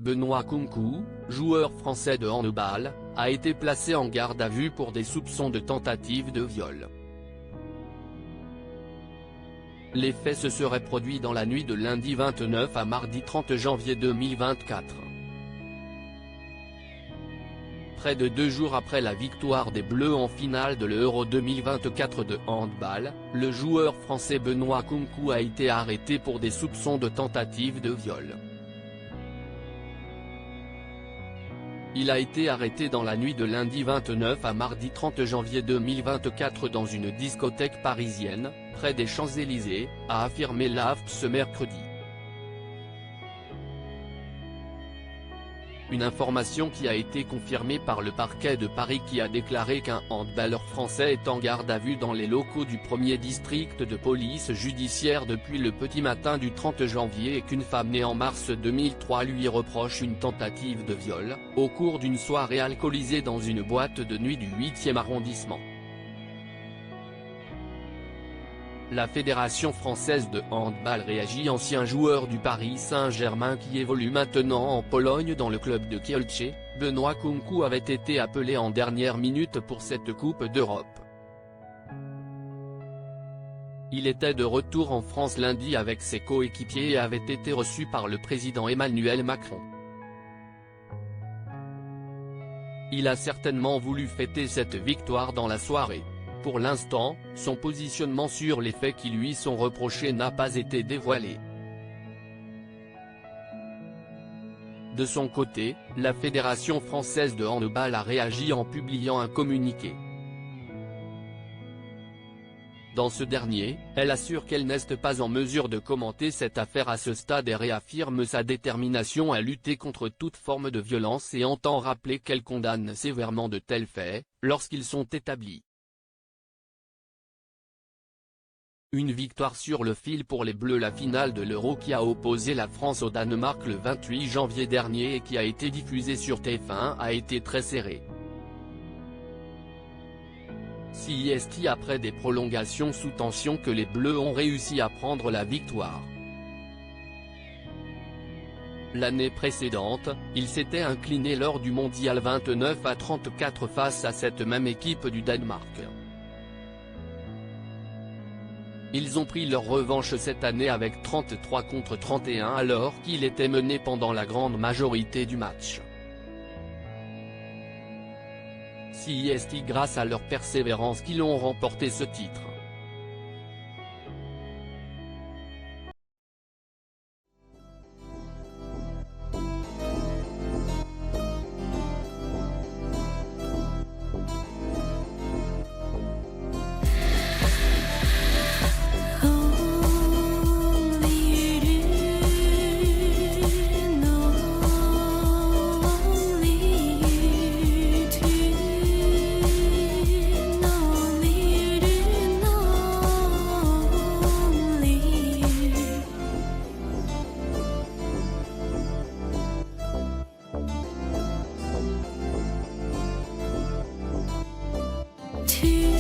Benoît Kounkou, joueur français de handball, a été placé en garde à vue pour des soupçons de tentative de viol. Les faits se seraient produits dans la nuit de lundi 29 à mardi 30 janvier 2024. Près de 2 jours après la victoire des Bleus en finale de l'Euro 2024 de handball, le joueur français Benoît Kounkou a été arrêté pour des soupçons de tentative de viol. Il a été arrêté dans la nuit de lundi 29 à mardi 30 janvier 2024 dans une discothèque parisienne, près des Champs-Élysées, a affirmé l'AFP ce mercredi. Une information qui a été confirmée par le parquet de Paris qui a déclaré qu'un handballeur français est en garde à vue dans les locaux du 1er district de police judiciaire depuis le petit matin du 30 janvier et qu'une femme née en mars 2003 lui reproche une tentative de viol, au cours d'une soirée alcoolisée dans une boîte de nuit du 8e arrondissement. La Fédération française de handball réagit. Ancien joueur du Paris Saint-Germain qui évolue maintenant en Pologne dans le club de Kielce, Benoît Kounkou avait été appelé en dernière minute pour cette Coupe d'Europe. Il était de retour en France lundi avec ses coéquipiers et avait été reçu par le président Emmanuel Macron. Il a certainement voulu fêter cette victoire dans la soirée. Pour l'instant, son positionnement sur les faits qui lui sont reprochés n'a pas été dévoilé. De son côté, la Fédération française de handball a réagi en publiant un communiqué. Dans ce dernier, elle assure qu'elle n'est pas en mesure de commenter cette affaire à ce stade et réaffirme sa détermination à lutter contre toute forme de violence et entend rappeler qu'elle condamne sévèrement de tels faits, lorsqu'ils sont établis. Une victoire sur le fil pour les Bleus. La finale de l'Euro qui a opposé la France au Danemark le 28 janvier dernier et qui a été diffusée sur TF1 a été très serrée. C'est après des prolongations sous tension que les Bleus ont réussi à prendre la victoire. L'année précédente, ils s'étaient inclinés lors du Mondial 29-34 face à cette même équipe du Danemark. Ils ont pris leur revanche cette année avec 33-31 alors qu'ils étaient menés pendant la grande majorité du match. C'est grâce à leur persévérance qu'ils ont remporté ce titre. To